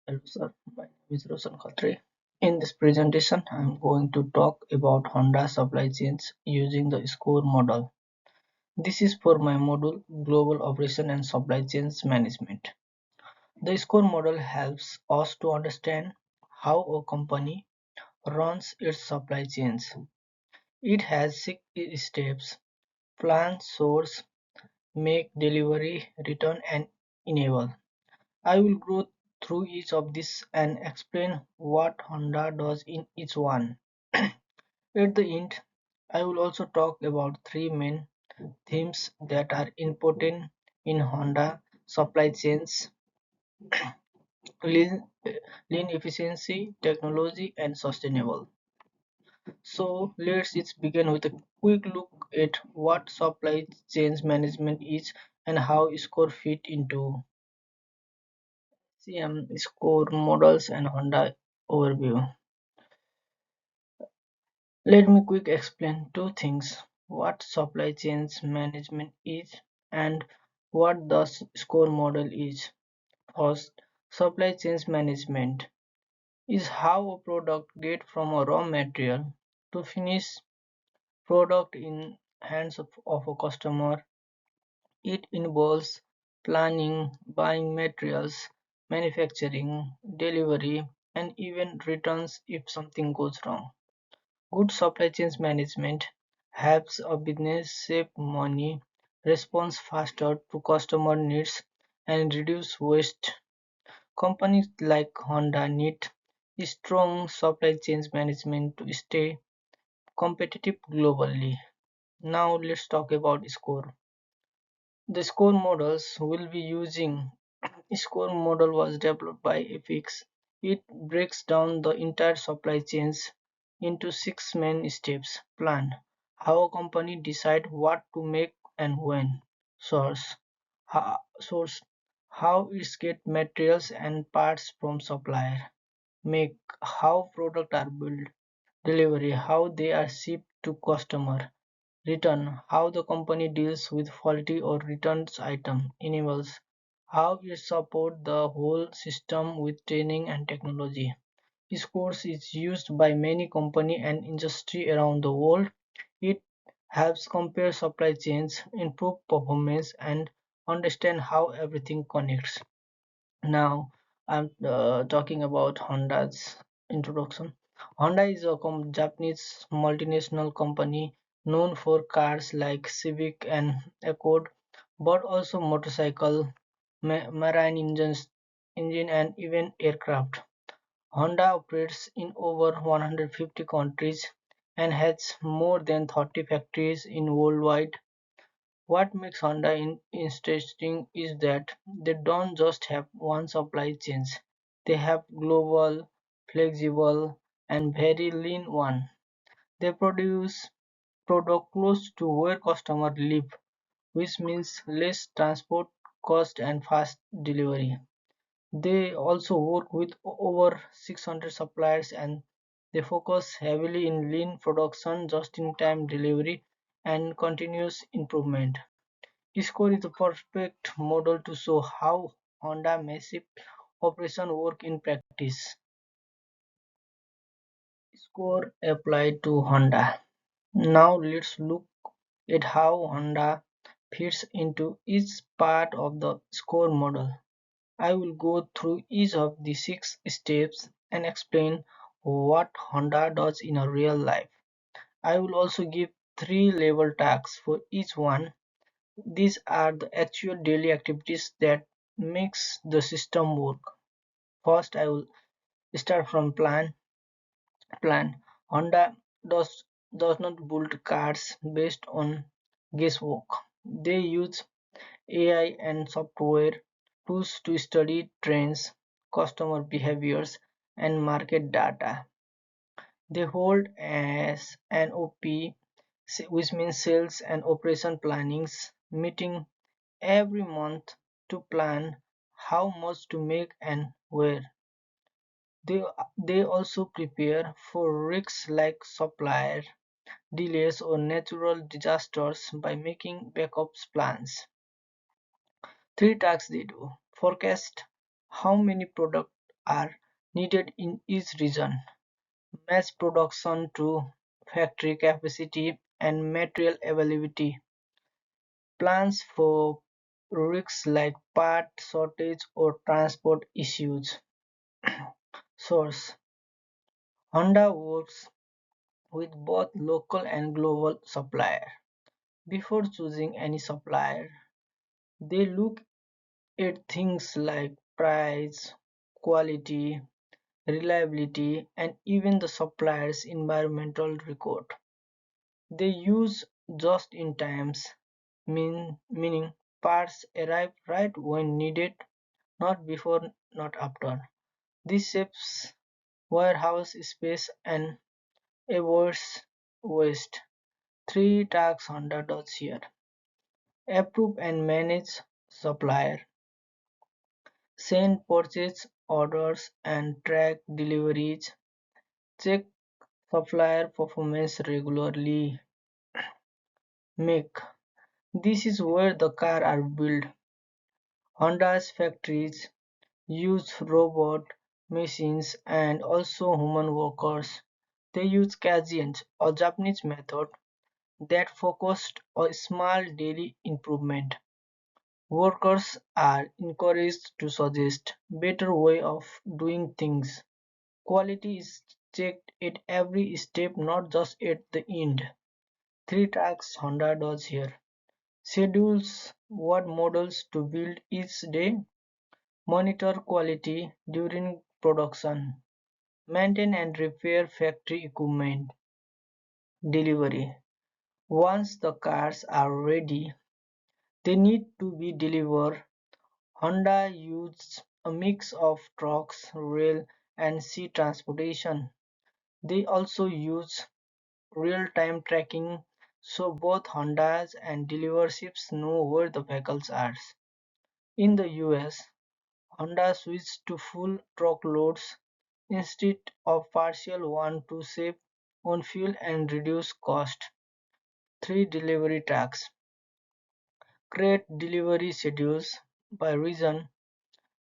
Hello sir, my name is Roshan Khatri. In this presentation, I am going to talk about Honda supply chains using the SCOR model. This is for my module Global Operation and Supply Chains Management. The SCOR model helps us to understand how a company runs its supply chains. It has 6 steps: plan, source, make, delivery, return, and enable. I will go through each of these and explain what Honda does in each one. At the end, I will also talk about three main themes that are important in Honda supply chains: lean, lean efficiency, technology, and sustainable. So let's begin with a quick look at what supply chains management is and how SCORE fit into SCORE models and Honda overview. Let me quick explain two things: what supply chains management is and what the SCORE model is. First, supply chains management is how a product gets from a raw material to finished product in hands of a customer. It involves planning, buying materials, manufacturing, delivery, and even returns if something goes wrong. Good supply chain management helps a business save money, respond faster to customer needs, and reduce waste. Companies like Honda need strong supply chain management to stay competitive globally. Now let's talk about SCORE. The SCORE models we'll be using. SCORE model was developed by FX. It breaks down the entire supply chains into 6 main steps: plan, how a company decide what to make and when; source, how it get materials and parts from supplier; make, how products are built; delivery, how they are shipped to customer; return, how the company deals with faulty or returned items; enables, how it supports the whole system with training and technology. This course is used by many companies and industry around the world. It helps compare supply chains, improve performance, and understand how everything connects. Now I'm talking about Honda's introduction. Honda is a Japanese multinational company known for cars like Civic and Accord, but also motorcycle, marine engine, and even aircraft. Honda operates in over 150 countries and has more than 30 factories in worldwide. What makes Honda interesting is that they don't just have one supply chain; they have global, flexible, and very lean one. They produce product close to where customers live, which means less transport cost and fast delivery. They also work with over 600 suppliers, and they focus heavily in lean production, just-in-time delivery, and continuous improvement. SCORE is the perfect model to show how Honda massive operation work in practice. SCORE applied to Honda. Now let's look at how Honda fits into each part of the SCORE model. I will go through each of the 6 steps and explain what Honda does in a real life. I will also give 3 level tasks for each one. These are the actual daily activities that makes the system work. First, I will start from plan. Honda does not build cars based on guesswork. They use AI and software tools to study trends, customer behaviors, and market data. They hold as an OP, which means sales and operation plannings, meeting every month to plan how much to make and where. They, they also prepare for risks like supplier delays or natural disasters by making backup plans. 3 tasks they do: forecast how many products are needed in each region, match production to factory capacity and material availability, plans for risks like part shortage or transport issues. Source: Honda works with both local and global suppliers. Before choosing any supplier, they look at things like price, quality, reliability, and even the supplier's environmental record. They use just-in-times, meaning parts arrive right when needed, not before, not after. This saves warehouse space and avoids waste. Three tasks Honda does here: approve and manage supplier, send purchase orders and track deliveries, check supplier performance regularly, make. This is where the cars are built. Honda's factories use robot machines and also human workers. They use Kaizen, a Japanese method that focused on small daily improvement. Workers are encouraged to suggest better way of doing things. Quality is checked at every step, not just at the end. Three tasks Honda does here: schedules what models to build each day, monitor quality during production, maintain and repair factory equipment, delivery. Once the cars are ready, they need to be delivered. Honda uses a mix of trucks, rail, and sea transportation. They also use real-time tracking so both Hondas and dealerships know where the vehicles are. In the US, Honda switched to full truckloads instead of partial ones to save on fuel and reduce cost. Three delivery tracks: create delivery schedules by region,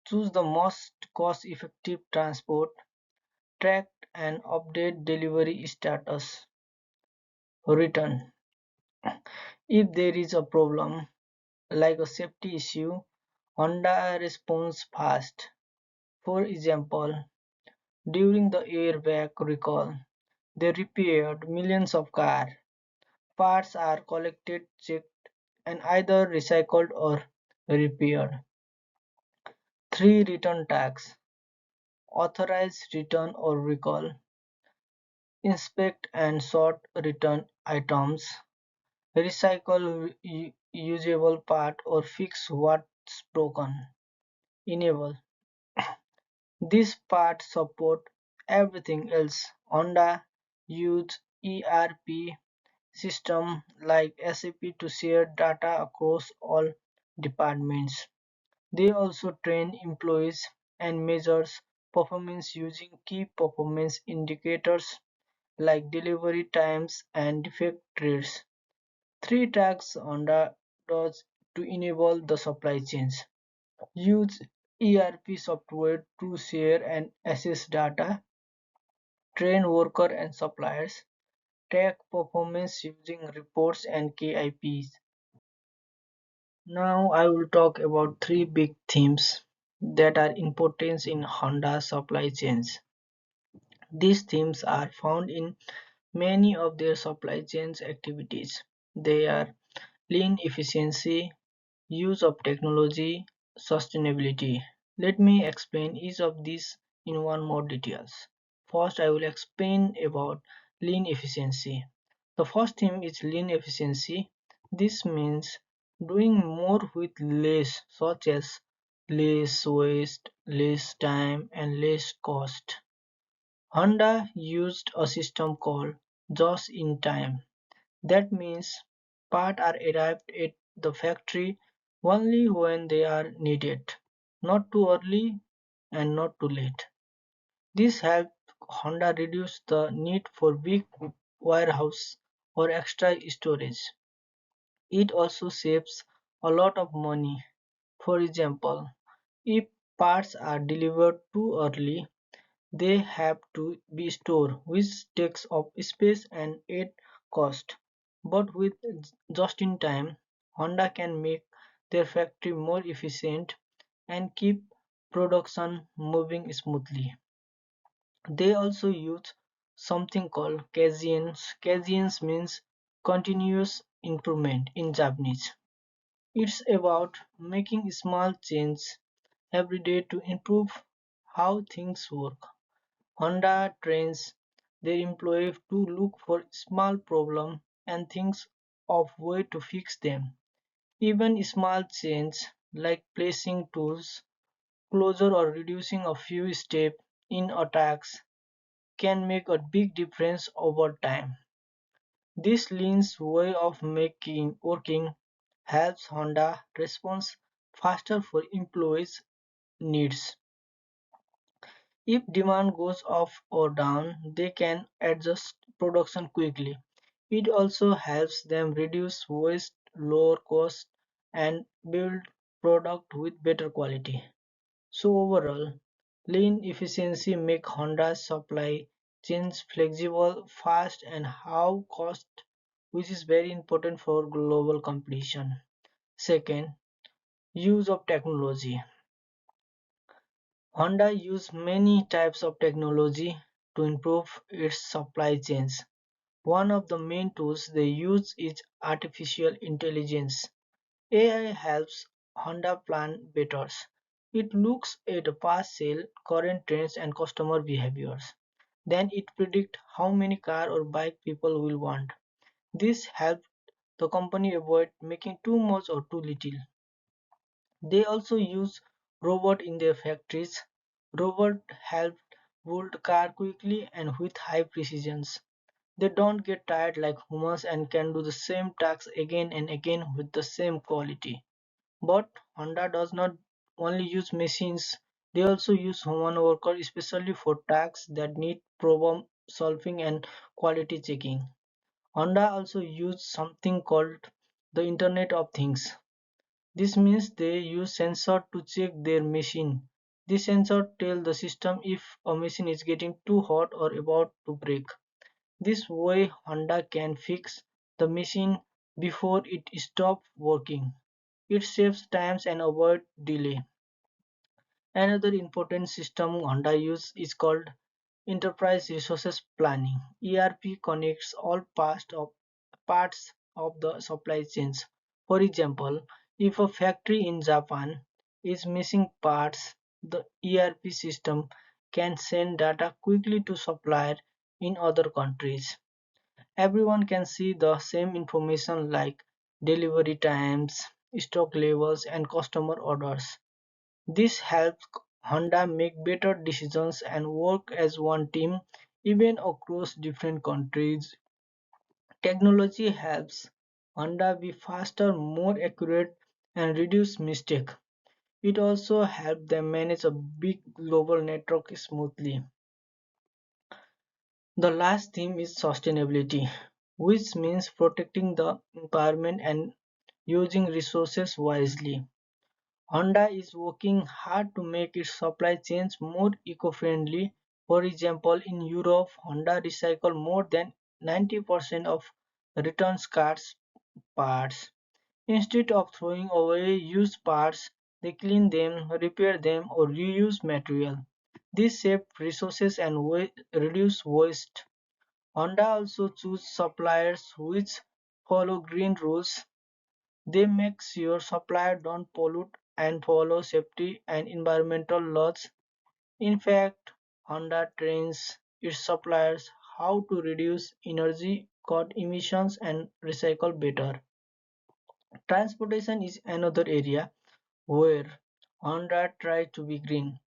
choose the most cost-effective transport, track and update delivery status, return. If there is a problem, like a safety issue, Honda responds fast. For example, during the airbag recall, they repaired millions of cars. Parts are collected, checked, and either recycled or repaired. Three return tags: authorize return or recall, inspect and sort return items, recycle usable part or fix what's broken. Enable. This part support everything else. Honda use ERP system like SAP to share data across all departments. They also train employees and measures performance using key performance indicators like delivery times and defect rates. Three tasks Honda does to enable the supply chains: use ERP software to share and assess data, train workers and suppliers, track performance using reports and KIPs. Now I will talk about three big themes that are important in Honda supply chains. These themes are found in many of their supply chains activities. They are lean efficiency, use of technology, sustainability. Let me explain each of these in one more details. First, I will explain about lean efficiency. The first theme is lean efficiency. This means doing more with less, such as less waste, less time, and less cost. Honda used a system called just in time. That means parts are arrived at the factory only when they are needed, not too early and not too late. This helped Honda reduce the need for big warehouse or extra storage. It also saves a lot of money. For example, if parts are delivered too early, they have to be stored, which takes up space and add cost. But with just-in-time, Honda can make their factory more efficient and keep production moving smoothly. They also use something called Kaizen. Kaizen means continuous improvement in Japanese. It's about making small changes every day to improve how things work. Honda trains their employees to look for small problems and think of ways to fix them. Even small changes like placing tools closer or reducing a few steps in attacks can make a big difference over time. This lean way of making working helps Honda respond faster for employees' needs. If demand goes up or down, they can adjust production quickly. It also helps them reduce waste, lower costs, and build product with better quality. So overall, lean efficiency make Honda's supply chains flexible, fast, and how cost, which is very important for global competition. Second, use of technology. Honda use many types of technology to improve its supply chains. One of the main tools they use is artificial intelligence. AI helps Honda plan better. It looks at past sale, current trends and customer behaviors. Then it predicts how many car or bike people will want. This helps the company avoid making too much or too little. They also use robots in their factories. Robots help build car quickly and with high precision. They don't get tired like humans and can do the same tasks again and again with the same quality. But Honda does not only use machines, they also use human workers especially for tasks that need problem solving and quality checking. Honda also use something called the Internet of Things. This means they use sensor to check their machine. This sensor tell the system if a machine is getting too hot or about to break. This way Honda can fix the machine before it stops working. It saves time and avoids delay. Another important system Honda uses is called Enterprise Resources Planning. ERP connects all parts of the supply chains. For example, if a factory in Japan is missing parts, the ERP system can send data quickly to suppliers in other countries. Everyone can see the same information like delivery times, stock levels, and customer orders. This helps Honda make better decisions and work as one team even across different countries. Technology helps Honda be faster, more accurate, and reduce mistakes. It also helps them manage a big global network smoothly. The last theme is sustainability, which means protecting the environment and using resources wisely. Honda is working hard to make its supply chains more eco-friendly. For example, in Europe, Honda recycles more than 90% of returns cars parts. Instead of throwing away used parts, they clean them, repair them, or reuse material. This saves resources and reduce waste. Honda also choose suppliers which follow green rules. They make sure suppliers don't pollute and follow safety and environmental laws. In fact, Honda trains its suppliers how to reduce energy, cut emissions, and recycle better. Transportation is another area where Honda tries to be green.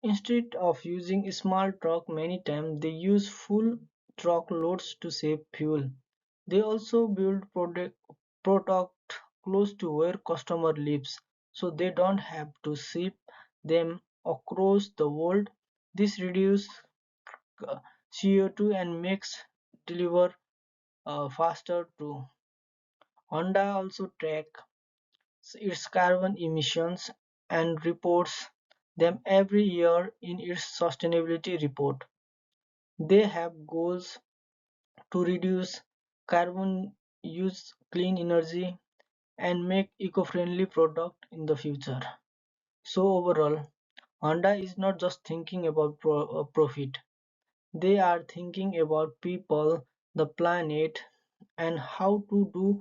Instead of using a small truck many times, they use full truck loads to save fuel. They also build product close to where customer lives, so they don't have to ship them across the world. This reduces CO2 and makes deliver faster too. Honda also tracks its carbon emissions and reports them every year in its sustainability report. They have goals to reduce carbon use, clean energy, and make eco-friendly product in the future. So overall, Honda is not just thinking about profit. They are thinking about people, the planet, and how to do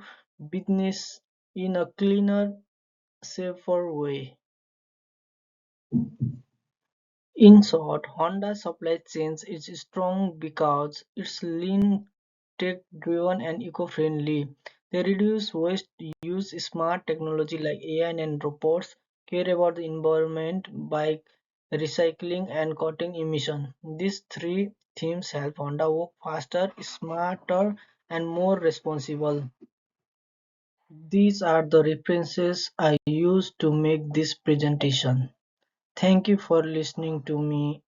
business in a cleaner, safer way. In short, Honda's supply chain is strong because it's lean, tech-driven, and eco-friendly. They reduce waste, use smart technology like AI and robots, care about the environment by recycling and cutting emission. These three themes help Honda work faster, smarter, and more responsible. These are the references I used to make this presentation. Thank you for listening to me